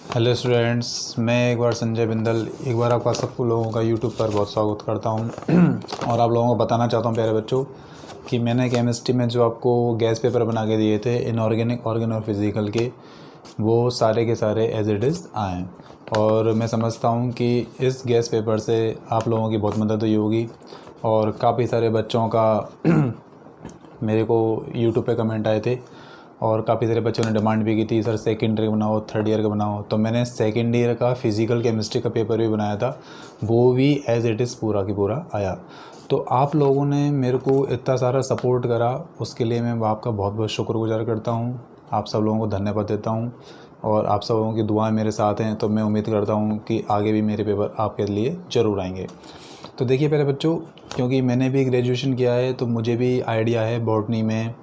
Hello students, मैं एक बार संजय बिंदल एक बार आपका सबको लोगों का यूट्यूब पर बहुत स्वागत करता हूं और आप लोगों को बताना चाहता हूं प्यारे बच्चों कि मैंने केमिस्ट्री में जो आपको गैस पेपर बना के दिए थे इनऑर्गेनिक, ऑर्गेनिक और फिज़िकल के, वो सारे के सारे एज इट इज़ आए। और मैं समझता हूं कि इस गैस पेपर से आप लोगों की बहुत मदद हुई होगी और काफ़ी सारे बच्चों का मेरे को यूट्यूब पे कमेंट आए थे और काफ़ी सारे बच्चों ने डिमांड भी की थी, सर सेकेंड ईयर का बनाओ, थर्ड ईयर का बनाओ। तो मैंने सेकेंड ईयर का फिज़िकल केमिस्ट्री का पेपर भी बनाया था, वो भी एज इट इज़ पूरा की पूरा आया। तो आप लोगों ने मेरे को इतना सारा सपोर्ट करा, उसके लिए मैं आपका बहुत बहुत शुक्रगुजार करता हूँ। आप सब लोगों को धन्यवाद देता हूँ और आप सब लोगों की दुआएं मेरे साथ हैं, तो मैं उम्मीद करता हूँ कि आगे भी मेरे पेपर आपके लिए ज़रूर आएंगे। तो देखिए प्यारे बच्चों, क्योंकि मैंने भी ग्रेजुएशन किया है तो मुझे भी आइडिया है बॉटनी में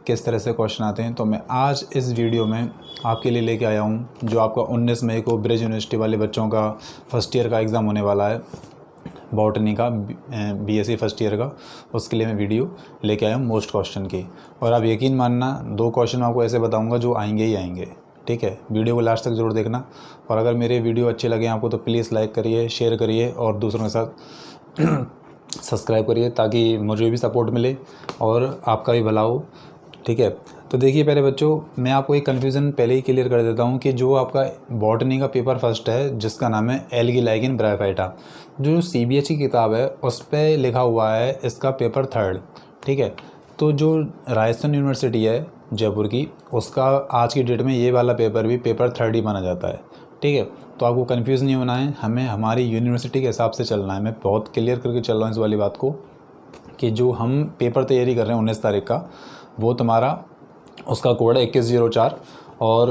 किस तरह से क्वेश्चन आते हैं। तो मैं आज इस वीडियो में आपके लिए लेके आया हूँ जो आपका 19 मई को ब्रिज यूनिवर्सिटी वाले बच्चों का फर्स्ट ईयर का एग्ज़ाम होने वाला है, बॉटनी का बीएससी फर्स्ट ईयर का। उसके लिए मैं वीडियो लेके आया हूँ मोस्ट क्वेश्चन की। और आप यकीन मानना, 2 क्वेश्चन आपको ऐसे बताऊँगा जो आएंगे ही आएंगे, ठीक है। वीडियो को लास्ट तक ज़रूर देखना और अगर मेरे वीडियो अच्छे लगे आपको तो प्लीज़ लाइक करिए, शेयर करिए और दूसरों के साथ सब्सक्राइब करिए ताकि मुझे भी सपोर्ट मिले और आपका भी भला हो, ठीक है। तो देखिए पहले बच्चों, मैं आपको एक कन्फ्यूज़न पहले ही क्लियर कर देता हूँ कि जो आपका बॉटनी का पेपर फर्स्ट है जिसका नाम है एल्गी लाइकेन ब्रायोफाइटा, जो सीबीएसई की किताब है उस पर लिखा हुआ है इसका पेपर थर्ड, ठीक है। तो जो राजस्थान यूनिवर्सिटी है जयपुर की, उसका आज की डेट में ये वाला पेपर भी पेपर थर्ड ही माना जाता है, ठीक है। तो आपको कन्फ्यूज़ नहीं होना है, हमें हमारी यूनिवर्सिटी के हिसाब से चलना है। मैं बहुत क्लियर करके चल रहा हूँ इस वाली बात को कि जो हम पेपर तैयारी कर रहे हैं 19 तारीख का, वो तुम्हारा उसका कोड है 2104 और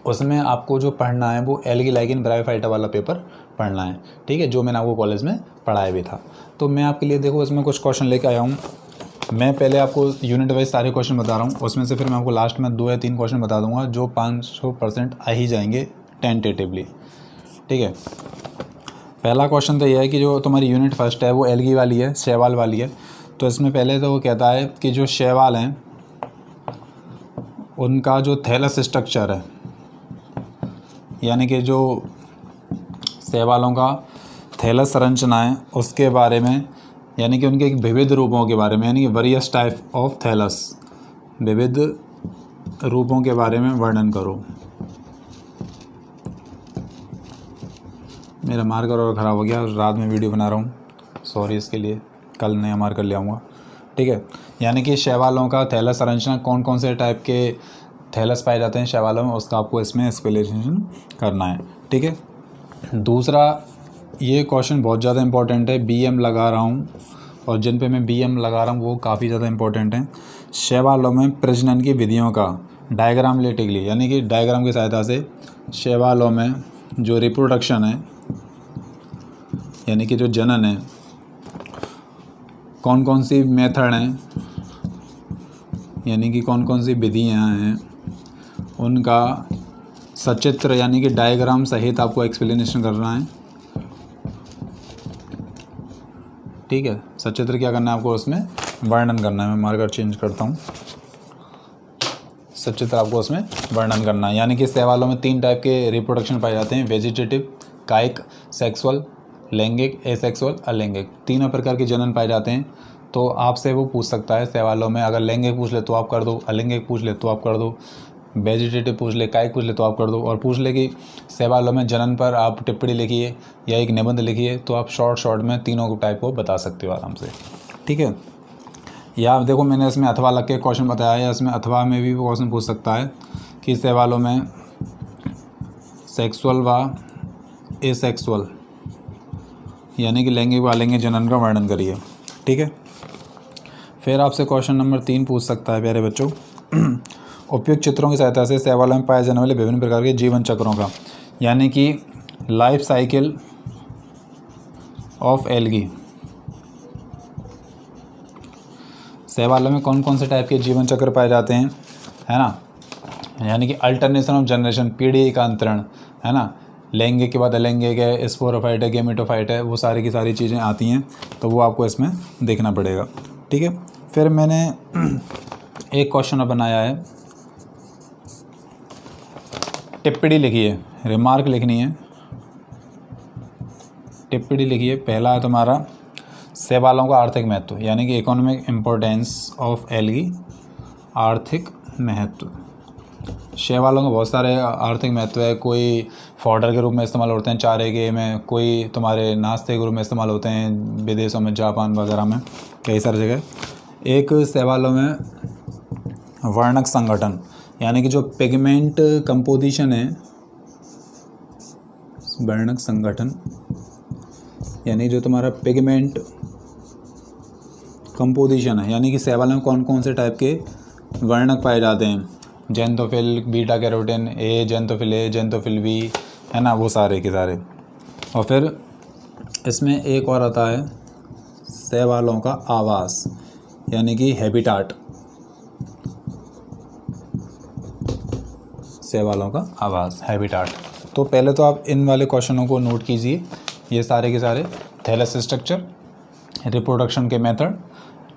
उसमें आपको जो पढ़ना है वो एल्गी लाइकेन ब्रायोफाइटा वाला पेपर पढ़ना है, ठीक है, जो मैंने आपको कॉलेज में पढ़ाया भी था। तो मैं आपके लिए देखो इसमें कुछ क्वेश्चन लेके आया हूँ। मैं पहले आपको यूनिट वाइज सारे क्वेश्चन बता रहा हूँ, उसमें से फिर मैं आपको लास्ट में 2 या 3 क्वेश्चन बता दूंगा जो 500% आ ही जाएंगे टेंटेटिवली, ठीक है। पहला क्वेश्चन तो यह है कि जो तुम्हारी यूनिट फर्स्ट है वो एल्गी वाली है, शैवाल वाली है। तो इसमें पहले तो वो कहता है कि जो शैवाल हैं उनका जो थैलस स्ट्रक्चर है, यानी कि जो शैवालों का थैलस संरचना है उसके बारे में, यानी कि उनके विविध रूपों के बारे में, यानी कि वेरियस टाइप ऑफ थैलस, विविध रूपों के बारे में वर्णन करो। मेरा मार्कर और ख़राब हो गया, रात में वीडियो बना रहा हूँ, सॉरी इसके लिए, कल नया मार्कर ले आऊँगा, ठीक है। यानी कि शैवालों का थैलस संरचना, कौन कौन से टाइप के थैलस पाए जाते हैं शैवालों में, उसका आपको इसमें एक्सप्लेनेशन करना है, ठीक है। दूसरा, ये क्वेश्चन बहुत ज़्यादा इंपॉर्टेंट है, बीएम लगा रहा हूँ और जिन पे मैं बीएम लगा रहा हूँ वो काफ़ी ज़्यादा इंपॉर्टेंट है। शैवालों में प्रजनन की विधियों का डायग्राम लेटिकली, यानी कि डायग्राम की सहायता से शैवालों में जो रिप्रोडक्शन है, यानी कि जो जनन है, कौन कौन सी मेथड हैं, यानी कि कौन कौन सी विधियाँ हैं, उनका सचित्र यानी कि डायग्राम सहित आपको एक्सप्लेनेशन करना है, ठीक है। सचित्र क्या करना है आपको, उसमें वर्णन करना है। मैं मार्कर चेंज करता हूँ, सचित्र आपको उसमें वर्णन करना है। यानी कि शैवालों में 3 टाइप के रिप्रोडक्शन पाए जाते हैं, वेजिटेटिव, कायिक, सेक्सुअल, लैंगिक, एसेक्सुअल, अलैंगिक, तीनों प्रकार के जनन पाए जाते हैं। तो आपसे वो पूछ सकता है शैवालों में, अगर लैंगिक पूछ ले तो आप कर दो, अलैंगिक पूछ ले तो आप कर दो, वेजिटेटिव पूछ ले, कायिक पूछ ले तो आप कर दो, और पूछ ले कि शैवालों में जनन पर आप टिप्पणी लिखिए या एक निबंध लिखिए, तो आप शॉर्ट में तीनों टाइप को बता सकते हो आराम से, ठीक है। या देखो मैंने इसमें अथवा लग के क्वेश्चन बताया है, इसमें अथवा में भी क्वेश्चन पूछ सकता है कि शैवालों में सेक्सुअल व एसेक्सुअल, यानी कि लैंगिक व अलैंगिक जनन का वर्णन करिए, ठीक है। फिर आपसे क्वेश्चन नंबर 3 पूछ सकता है प्यारे बच्चों, उपयुक्त चित्रों की सहायता से शैवालों में पाए जाने वाले विभिन्न प्रकार के जीवन चक्रों का, यानी कि लाइफ साइकिल ऑफ एल्गी, शैवालों में कौन कौन से टाइप के जीवन चक्र पाए जाते हैं, है ना। यानी कि अल्टरनेशन ऑफ जनरेशन, पीढ़ी का अंतरण, है ना। लैंगिक के बाद अलैंगिक है, स्पोरोफाइट है, गेमेटोफाइट है, वो सारी की सारी चीज़ें आती हैं, तो वो आपको इसमें देखना पड़ेगा, ठीक है। फिर मैंने एक क्वेश्चन बनाया है टिप्पणी लिखिए, रिमार्क लिखनी है, टिप्पणी लिखिए। पहला है तुम्हारा शैवालों का आर्थिक महत्व, यानी कि इकोनॉमिक इम्पोर्टेंस ऑफ एल्गी, आर्थिक महत्व। शैवालों का बहुत सारे आर्थिक महत्व है। कोई फॉडर के रूप में इस्तेमाल होते हैं चारे के में, कोई तुम्हारे नाश्ते के रूप में इस्तेमाल होते हैं विदेशों में, जापान वगैरह में, कई सारी जगह। एक शैवालों में वर्णक संगठन, यानी कि जो पिगमेंट कंपोजिशन है, वर्णक संगठन यानी जो तुम्हारा पिगमेंट कंपोजिशन है, यानी कि शैवालों में कौन कौन से टाइप के वर्णक पाए जाते हैं, जेंथोफिल, बीटा कैरोटीन ए, जेंथोफिल बी, है ना, वो सारे के सारे। और फिर इसमें एक और आता है शैवालों का आवास, यानी कि हैबिटाट, शैवालों का आवास, हैबिटाट। तो पहले तो आप इन वाले क्वेश्चनों को नोट कीजिए, ये सारे के सारे। थैलस स्ट्रक्चर, रिप्रोडक्शन के method,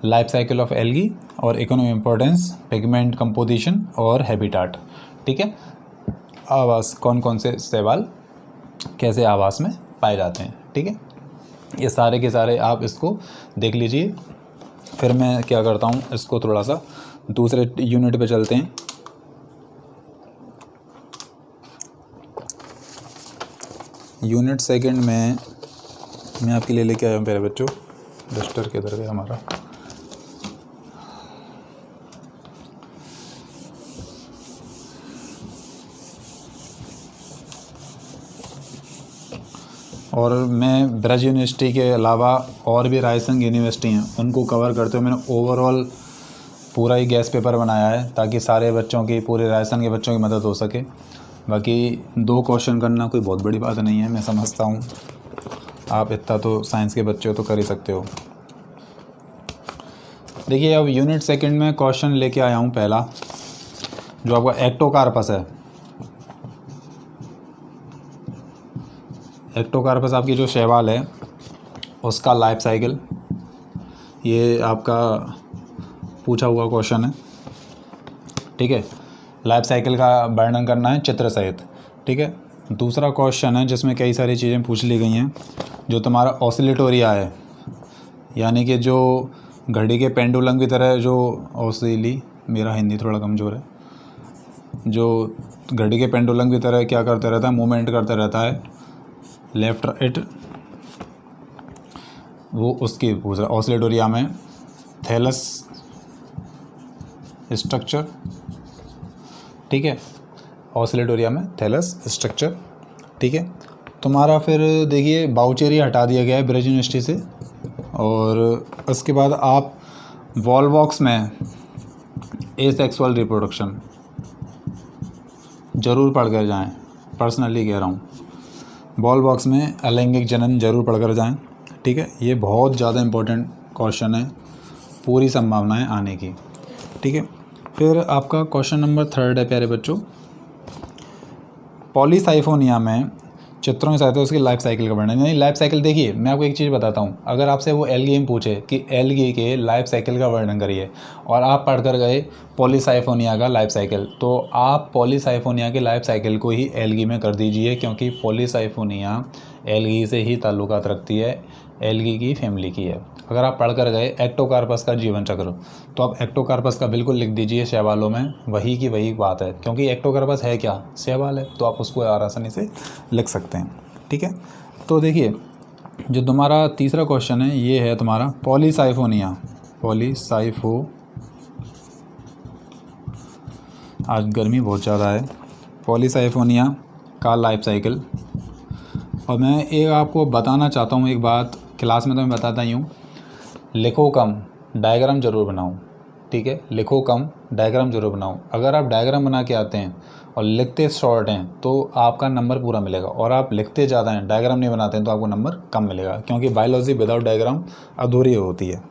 life cycle of algae और इकोनॉमिक इम्पोर्टेंस, पिगमेंट कंपोजिशन और हैबिटाट। ठीक है, आवास, कौन कौन से शैवाल कैसे आवास में पाए जाते हैं। ठीक है, ये सारे के सारे आप इसको देख लीजिए। फिर मैं क्या करता हूँ, इसको थोड़ा सा दूसरे यूनिट पे चलते हैं। यूनिट सेकंड में मैं आपके लिए लेके आया हूँ प्यारे बच्चों, डस्टर किधर गया हमारा, और मैं ब्रज यूनिवर्सिटी के अलावा और भी रायसंग यूनिवर्सिटी हैं उनको कवर करते हुए मैंने ओवरऑल पूरा ही गैस पेपर बनाया है, ताकि सारे बच्चों की, पूरे राजस्थान के बच्चों की मदद हो सके। बाकी 2 क्वेश्चन करना कोई बहुत बड़ी बात नहीं है, मैं समझता हूँ आप इतना तो साइंस के बच्चे हो तो कर ही सकते हो। देखिए, अब यूनिट सेकंड में क्वेश्चन लेके आया हूँ पहला, जो आपका एक्टोकार्पस है। एक्टोकार्पस आपकी जो शैवाल है उसका लाइफ साइकिल, ये आपका पूछा हुआ क्वेश्चन है। ठीक है, लाइफ साइकिल का वर्णन करना है चित्र सहित। ठीक है, दूसरा क्वेश्चन है जिसमें कई सारी चीज़ें पूछ ली गई हैं, जो तुम्हारा ऑसिलेटोरिया है, यानी कि जो घड़ी के पेंडुलम की तरह जो मेरा हिंदी थोड़ा कमज़ोर है, जो घड़ी के पेंडुलम की तरह क्या करता रहता है, मूवमेंट करता रहता है लेफ्ट राइट, वो उसकी पूछ रहा। ऑसिलेटोरिया में थैलस स्ट्रक्चर, ठीक है, ऑसिलेटोरिया में थैलस स्ट्रक्चर। ठीक है, तुम्हारा फिर देखिए बाउचेरिया हटा दिया गया है ब्रज यूनिवर्सिटी से, और उसके बाद आप वॉलवॉक्स में एसेक्सुअल रिप्रोडक्शन ज़रूर पढ़ कर जाएँ, पर्सनली कह रहा हूँ, वॉलवॉक्स में अलैंगिक जनन ज़रूर पढ़ कर जाएँ। ठीक है, ये बहुत ज़्यादा इम्पोर्टेंट क्वेश्चन है, पूरी संभावनाएं आने की। ठीक है, फिर आपका क्वेश्चन नंबर 3 है प्यारे बच्चों, पॉलीसाइफोनिया में चित्रों की सहायता उसकी लाइफ साइकिल का वर्णन। यानी लाइफ साइकिल, देखिए मैं आपको एक चीज़ बताता हूँ, अगर आपसे वो एल्गी में पूछे कि एल्गी के लाइफ साइकिल का वर्णन करिए और आप पढ़ कर गए पॉलीसाइफोनिया का लाइफ साइकिल, तो आप पॉलीसाइफोनिया के लाइफ साइकिल को ही एल्गी में कर दीजिए, क्योंकि पॉलीसाइफोनिया एल्गी से ही ताल्लुकात रखती है, एल्गी की फैमिली की है। अगर आप पढ़ कर गए एक्टोकार्पस का जीवन चक्र, तो आप एक्टोकार्पस का बिल्कुल लिख दीजिए शैवालों में, वही की वही बात है, क्योंकि एक्टोकार्पस है क्या, शैवाल है, तो आप उसको आसानी से लिख सकते हैं। ठीक है, तो देखिए जो तुम्हारा तीसरा क्वेश्चन है ये है तुम्हारा पॉलीसाइफोनिया, आज गर्मी बहुत ज़्यादा है, पॉलीसाइफोनिया का लाइफ साइकिल। और मैं एक आपको बताना चाहता हूँ एक बात, क्लास में तो मैं बताता ही हूँ, लिखो कम डायग्राम ज़रूर बनाओ। ठीक है, लिखो कम डायग्राम ज़रूर बनाओ। अगर आप डायग्राम बना के आते हैं और लिखते शॉर्ट हैं तो आपका नंबर पूरा मिलेगा, और आप लिखते ज़्यादा हैं, डायग्राम नहीं बनाते हैं, तो आपको नंबर कम मिलेगा, क्योंकि बायोलॉजी विदाउट डायग्राम अधूरी होती है।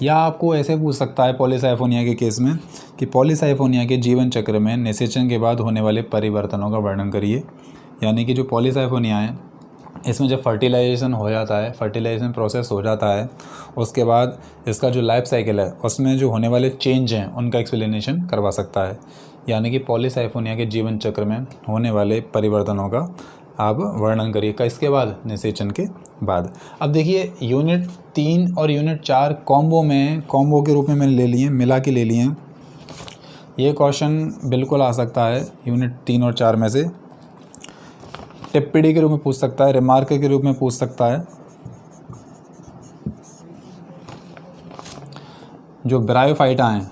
या आपको ऐसे पूछ सकता है पॉलीसाइफोनिया के केस में कि पॉलीसाइफोनिया के जीवन चक्र में निषेचन के बाद होने वाले परिवर्तनों का वर्णन करिए। यानी कि जो पॉलीसाइफोनिया है, इसमें जब फर्टिलाइजेशन हो जाता है, फर्टिलाइजेशन प्रोसेस हो जाता है, उसके बाद इसका जो लाइफ साइकिल है उसमें जो होने वाले चेंज हैं उनका एक्सप्लेनेशन करवा सकता है। यानी कि पॉलीसाइफोनिया के जीवन चक्र में होने वाले परिवर्तनों का आप वर्णन करिए। इसके बाद निषेचन के बाद। अब देखिए यूनिट 3 और यूनिट 4 कॉम्बो के रूप में मैंने ले लिए, मिला के ले लिए हैं। ये क्वेश्चन बिल्कुल आ सकता है यूनिट 3 और 4 में से, टिप्पणी के रूप में पूछ सकता है, रिमार्क के रूप में पूछ सकता है। जो ब्रायोफाइटा हैं,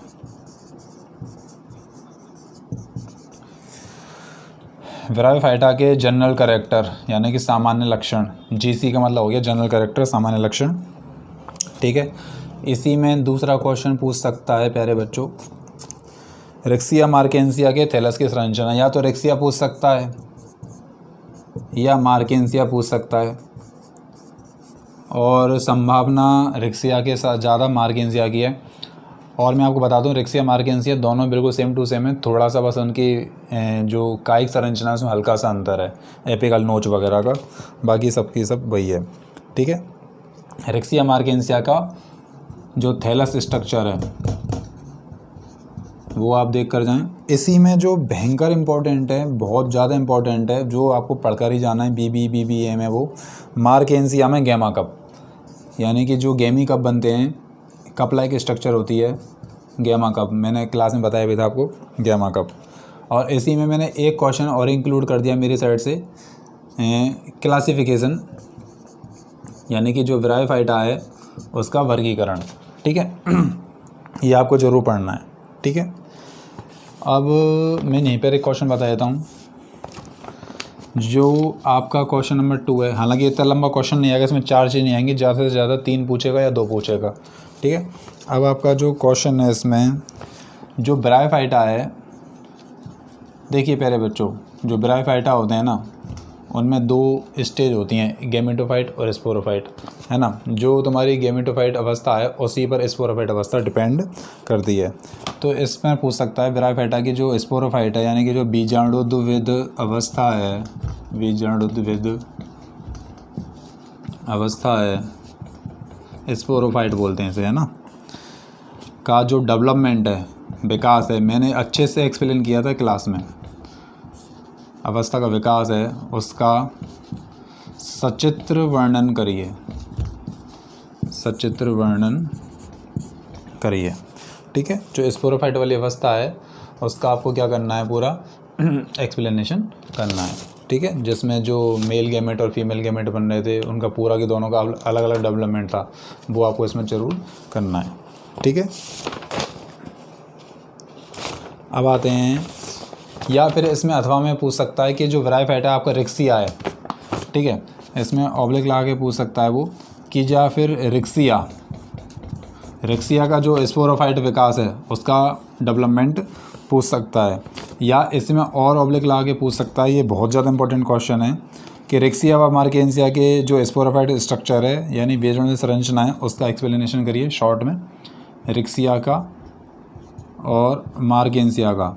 ब्रायोफाइटा के जनरल कैरेक्टर यानी कि सामान्य लक्षण, जीसी का मतलब हो गया जनरल कैरेक्टर, सामान्य लक्षण, ठीक है। इसी में दूसरा क्वेश्चन पूछ सकता है प्यारे बच्चों, रिक्सिया मार्केंसिया के थैलस की संरचना। या तो रिक्सिया पूछ सकता है या मार्केंसिया पूछ सकता है, और संभावना रिक्सिया के साथ ज़्यादा मार्केंसिया की है। और मैं आपको बता दूं रिक्सिया मार्केंसिया दोनों बिल्कुल सेम टू सेम है, थोड़ा सा बस उनकी जो कायिक संरचना है उसमें हल्का सा अंतर है, एपिकल नोच वगैरह का, बाकी सबकी सब वही है, ठीक है। रिक्सिया मार्केंसिया का जो थैलस स्ट्रक्चर है वो आप देख कर जाएं। इसी में जो भयंकर इम्पोर्टेंट है, बहुत ज़्यादा इम्पोर्टेंट है, जो आपको पढ़कर ही जाना है BBA में, वो मार्केंसिया में गैमा कप, यानी कि जो गैमी कप बनते हैं, कप लाइक स्ट्रक्चर होती है गैमा कप, मैंने क्लास में बताया भी था आपको गैमा कप। और इसी में मैंने एक क्वेश्चन और इंक्लूड कर दिया मेरी साइड से, क्लासिफिकेशन, यानी कि जो ब्रायोफाइटा है उसका वर्गीकरण, ठीक है। ये आपको ज़रूर पढ़ना है, ठीक है। अब मैं यहीं पर एक क्वेश्चन बता देता हूँ, जो आपका क्वेश्चन नंबर 2 है। हालांकि इतना लंबा क्वेश्चन नहीं आएगा, इसमें 4 चीज़ नहीं आएंगी, ज़्यादा से ज़्यादा 3 पूछेगा या 2 पूछेगा, ठीक है। अब आपका जो क्वेश्चन है इसमें जो ब्रायोफाइटा है, देखिए प्यारे बच्चों, जो ब्रायोफाइटा होते हैं ना उनमें 2 स्टेज होती हैं, गैमेटोफाइट और स्पोरोफाइट, है ना। जो तुम्हारी गैमेटोफाइट अवस्था है उसी पर स्पोरोफाइट अवस्था डिपेंड करती है। तो इसमें पूछ सकता है ब्रायोफाइटा की जो स्पोरोफाइट है, यानी कि जो बीजाणुविद अवस्था है, बीजाणुविद अवस्था है, स्पोरोफाइट बोलते हैं इसे, है ना, का जो डेवलपमेंट है, विकास है, मैंने अच्छे से एक्सप्लेन किया था क्लास में, अवस्था का विकास है उसका सचित्र वर्णन करिए, सचित्र वर्णन करिए, ठीक है। जो स्पोरोफाइट वाली अवस्था है उसका आपको क्या करना है, पूरा एक्सप्लेनेशन करना है, ठीक है। जिसमें जो मेल गैमेट और फीमेल गैमेट बन रहे थे उनका पूरा के दोनों का अलग अलग डेवलपमेंट था, वो आपको इसमें ज़रूर करना है, ठीक है। अब आते हैं, या फिर इसमें अथवा में पूछ सकता है कि जो ब्रायोफाइटा आपका रिक्सिया है, ठीक है, इसमें ऑब्लिक लगा के पूछ सकता है वो कि या फिर रिक्सिया का जो स्पोरोफाइट विकास है उसका डेवलपमेंट पूछ सकता है, या इसमें और ऑब्लिक लगा के पूछ सकता है, ये बहुत ज़्यादा इंपॉर्टेंट क्वेश्चन है, कि रिक्सिया व मार्केंसिया के जो स्पोरोफाइट स्ट्रक्चर है यानी बीजाणु संरचना है उसका एक्सप्लेनेशन करिए शॉर्ट में, रिक्सिया का और मार्केंसिया का,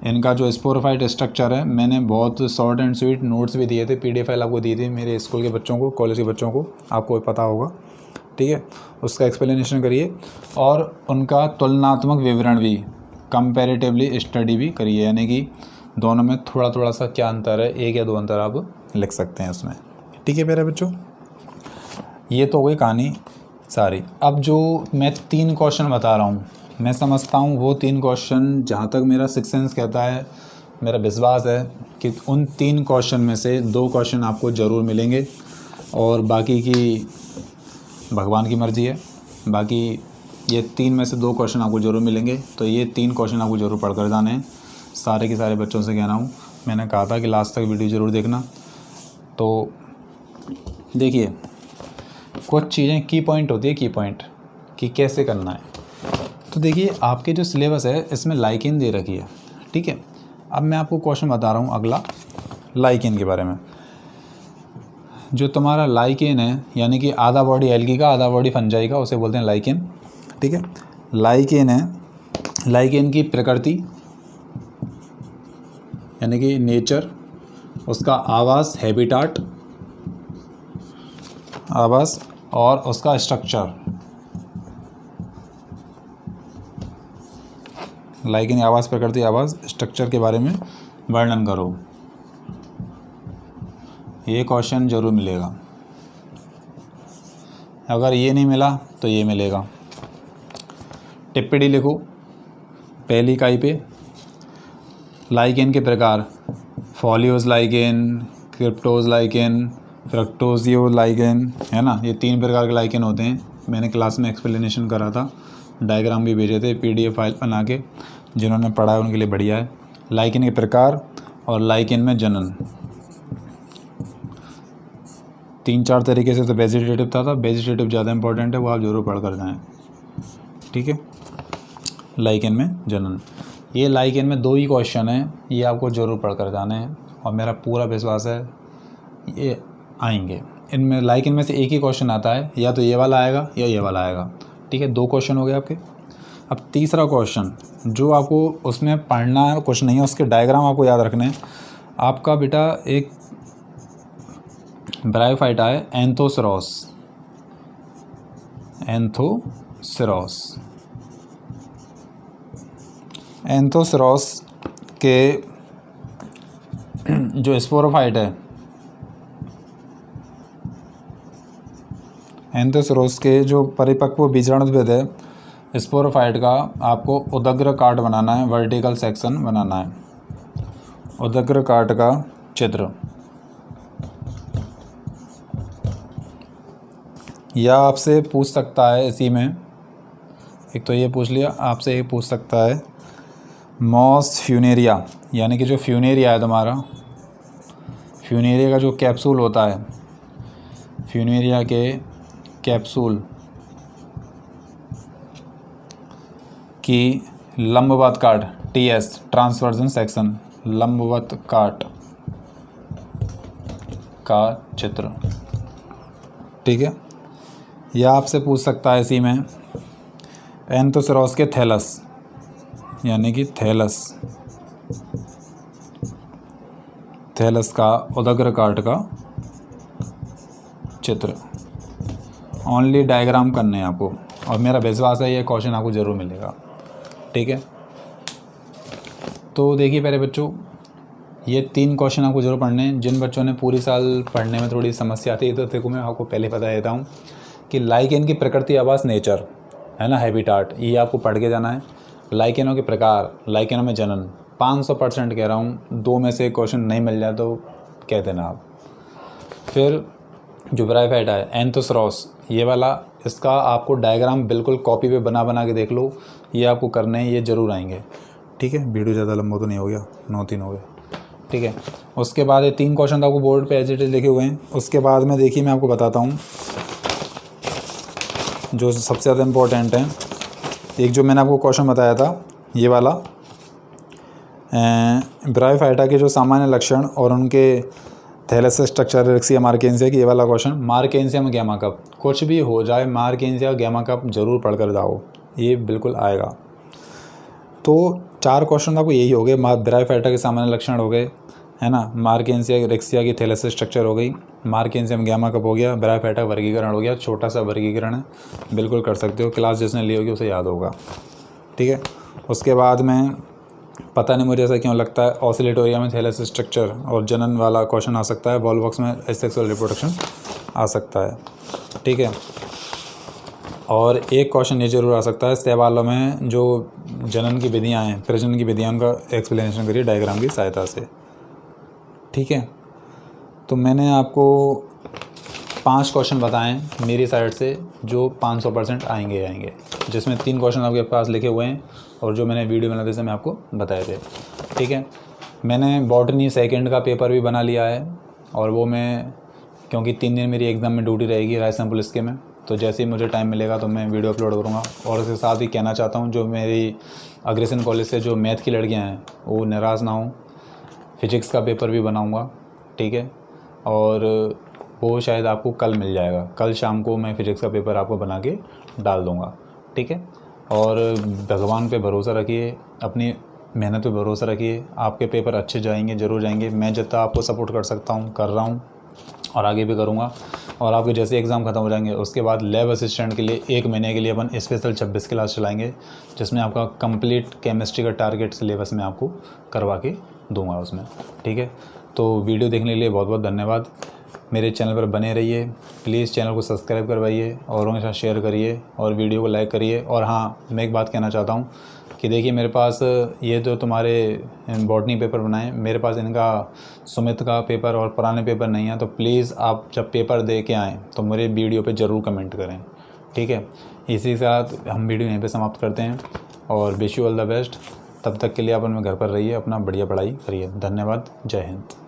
इनका जो स्पोरोफाइट स्ट्रक्चर है। मैंने बहुत शॉर्ट एंड स्वीट नोट्स भी दिए थे, PDF फाइल आपको दी थी मेरे स्कूल के बच्चों को, कॉलेज के बच्चों को, आपको पता होगा, ठीक है। उसका एक्सप्लेनेशन करिए और उनका तुलनात्मक विवरण भी, कंपैरेटिवली स्टडी भी करिए, यानी कि दोनों में थोड़ा थोड़ा सा क्या अंतर है, 1 या 2 अंतर आप लिख सकते हैं उसमें, ठीक है प्यारे बच्चों। ये तो हो गई कहानी सारी। अब जो मैं 3 क्वेश्चन बता रहा हूँ, मैं समझता हूँ वो 3 क्वेश्चन, जहाँ तक मेरा सिक्स सेंस कहता है, मेरा विश्वास है कि उन 3 क्वेश्चन में से 2 क्वेश्चन आपको ज़रूर मिलेंगे, और बाकी की भगवान की मर्ज़ी है। बाकी ये 3 में से 2 क्वेश्चन आपको ज़रूर मिलेंगे, तो ये 3 क्वेश्चन आपको ज़रूर पढ़ कर जाने हैं। सारे के सारे बच्चों से कहना हूँ, मैंने कहा था कि लास्ट तक वीडियो ज़रूर देखना। तो देखिए कुछ चीज़ें की पॉइंट होती है, की पॉइंट कि कैसे करना है। तो देखिए आपके जो सिलेबस है इसमें लाइकेन दे रखी है, ठीक है। अब मैं आपको क्वेश्चन बता रहा हूँ अगला लाइकेन के बारे में। जो तुम्हारा लाइकेन है यानी कि आधा बॉडी एल्गी का आधा बॉडी फंजाई का, उसे बोलते हैं लाइकेन, ठीक है। लाइकेन है, लाइकेन की प्रकृति यानी कि नेचर, उसका आवास हैबिटाट, आवास, और उसका स्ट्रक्चर लाइकेन आवाज़, प्रकृति, आवाज़, स्ट्रक्चर के बारे में वर्णन करो। ये क्वेश्चन जरूर मिलेगा। अगर ये नहीं मिला तो ये मिलेगा। टिप्पणी लिखो पहली इकाई पे। लाइकेन के प्रकार, फॉलियोज लाइकेन, क्रिप्टोज लाइकेन, फ्रक्टोजियो लाइकेन, है ना। ये 3 प्रकार के लाइकेन होते हैं। मैंने क्लास में एक्सप्लेनेशन करा था, डायग्राम भी भेजे थे PDF फाइल बना के। जिन्होंने पढ़ा है उनके लिए बढ़िया है। लाइकेन के प्रकार और लाइकेन में जनन, 3-4 तरीके से। तो वेजिटेटिव था वेजिटेटिव ज़्यादा इंपॉर्टेंट है, वो आप जरूर पढ़ कर जाएँ, ठीक है। लाइकेन में जनन, ये लाइकेन में 2 ही क्वेश्चन हैं, ये आपको जरूर पढ़ कर जाने हैं और मेरा पूरा विश्वास है ये आएंगे। इनमें लाइकेन में से एक ही क्वेश्चन आता है, या तो ये वाला आएगा या ये वाला आएगा, ठीक है। 2 क्वेश्चन हो गए आपके। अब तीसरा क्वेश्चन जो आपको उसमें पढ़ना है कुछ नहीं है, उसके डायग्राम आपको याद रखने हैं। आपका बेटा एक ब्रायोफाइटा है, एंथोसेरॉस, एंथोसेरॉस। एंथोसेरॉस के जो स्पोरोफाइट है, एंथोसेरॉस के जो परिपक्व बीजाणुविद है स्पोरोफाइट का, आपको उदग्र काट बनाना है, वर्टिकल सेक्शन बनाना है, उदग्र काट का चित्र। या आपसे पूछ सकता है इसी में, एक तो ये पूछ लिया, आपसे ये पूछ सकता है मॉस फ्यूनेरिया, यानी कि जो फ्यूनेरिया है तुम्हारा, फ्यूनेरिया का जो कैप्सूल होता है, फ्यूनेरिया के कैप्सूल की लंबवत काट, TS ट्रांसवर्जन सेक्शन, लंबवत काट का चित्र, ठीक है। या आपसे पूछ सकता है इसी में एंथोसेरॉस के थैलस, यानी कि थैलस, थैलस का उदग्र काट का चित्र। ओनली डायग्राम करने हैं आपको, और मेरा विश्वास है ये क्वेश्चन आपको ज़रूर मिलेगा, ठीक है। तो देखिए प्यारे बच्चों, ये 3 क्वेश्चन आपको जरूर पढ़ने हैं। जिन बच्चों ने पूरी साल पढ़ने में थोड़ी समस्या आती है, तो देखो मैं आपको पहले बता देता हूँ कि लाइकेन की प्रकृति, आवास, नेचर, है ना, हैबिटाट, ये आपको पढ़ के जाना है। लाइकेनों के प्रकार, लाइकेनों में जनन, 500% कह रहा हूँ, 2 में से क्वेश्चन नहीं मिल जाए तो कह देना आप। फिर जो ब्रायोफाइटा है, एंथोसेरॉस, ये वाला, इसका आपको डायग्राम बिल्कुल कॉपी पे बना के देख लो, ये आपको करने हैं, ये ज़रूर आएंगे, ठीक है। वीडियो ज़्यादा लंबा तो नहीं हो गया, 9-3 हो गया, ठीक है। उसके बाद ये 3 क्वेश्चन आपको बोर्ड पे एज इट इज लिखे हुए हैं। उसके बाद में देखिए मैं आपको बताता हूँ जो सबसे ज़्यादा इम्पोर्टेंट है। एक जो मैंने आपको क्वेश्चन बताया था, ये वाला, ब्रायोफाइटा के जो सामान्य लक्षण और उनके थैलस स्ट्रक्चर, रिक्सिया मार्केंसिया की, ये वाला क्वेश्चन। मार्केंसिया में गैमा कप, कुछ भी हो जाए, मार्केंसिया गैमा कप जरूर पढ़ कर जाओ, ये बिल्कुल आएगा। तो 4 क्वेश्चन आपको यही हो गए। ब्रायोफाइटा के सामान्य लक्षण हो गए, है ना, मार्केंसिया रिक्सिया की थैलस स्ट्रक्चर हो गई, मार्केंसिया में गैमा कप हो गया, ब्रायोफाइटा वर्गीकरण हो गया। छोटा सा वर्गीकरण है, बिल्कुल कर सकते हो, क्लास जिसने ली होगी उसे याद होगा, ठीक है। उसके बाद में पता नहीं मुझे ऐसा क्यों लगता है, ऑसिलेटोरिया में थैलस स्ट्रक्चर और जनन वाला क्वेश्चन आ सकता है। वॉल्वॉक्स में एसेक्सुअल रिप्रोडक्शन आ सकता है, ठीक है। और एक क्वेश्चन ये जरूर आ सकता है, शैवालों में जो जनन की विधियाँ हैं, प्रजनन की विधियाँ, उनका एक्सप्लेनेशन करिए डायग्राम की सहायता से, ठीक है। तो मैंने आपको 5 क्वेश्चन बताएं मेरी साइड से जो 500% आएंगे, जिसमें 3 क्वेश्चन आपके पास लिखे हुए हैं और जो मैंने वीडियो बनाते समय आपको बताए थे, ठीक है। मैंने बॉटनी सेकंड का पेपर भी बना लिया है, और वो मैं, क्योंकि 3 दिन मेरी एग्ज़ाम में ड्यूटी रहेगी राजस्थान पुलिस के में, तो जैसे ही मुझे टाइम मिलेगा तो मैं वीडियो अपलोड करूँगा। और उसके साथ ही कहना चाहता हूँ, जो मेरी अग्रसेन कॉलेज से जो मैथ की लड़कियाँ हैं वो नाराज़ ना हों, फिजिक्स का पेपर भी बनाऊँगा, ठीक है। और वो शायद आपको कल मिल जाएगा, कल शाम को मैं फ़िज़िक्स का पेपर आपको बना के डाल दूँगा, ठीक है। और भगवान पे भरोसा रखिए, अपनी मेहनत पे भरोसा रखिए, आपके पेपर अच्छे जाएंगे, ज़रूर जाएंगे। मैं जितना आपको सपोर्ट कर सकता हूँ कर रहा हूँ, और आगे भी करूँगा। और आपके जैसे एग्ज़ाम ख़त्म हो जाएंगे उसके बाद लैब असिस्टेंट के लिए 1 महीने के लिए अपन स्पेशल 26 क्लास चलाएंगे, जिसमें आपका कंप्लीट केमिस्ट्री का टारगेट सिलेबस में आपको करवा के दूंगा उसमें। ठीक है, तो वीडियो देखने के लिए बहुत बहुत धन्यवाद। मेरे चैनल पर बने रहिए, प्लीज़ चैनल को सब्सक्राइब करवाइए, औरों के साथ शेयर करिए और वीडियो को लाइक करिए। और हाँ, मैं एक बात कहना चाहता हूँ कि देखिए, मेरे पास ये जो तुम्हारे बॉटनी पेपर बनाए, मेरे पास इनका सुमित का पेपर और पुराने पेपर नहीं है। तो प्लीज़ आप जब पेपर दे के आएँ तो मेरे वीडियो पे ज़रूर कमेंट करें। ठीक है, इसी के साथ हम वीडियो यहीं पे समाप्त करते हैं और wish you all the best. तब तक के लिए अपन में घर पर रहिए, अपना बढ़िया पढ़ाई करिए। धन्यवाद, जय हिंद।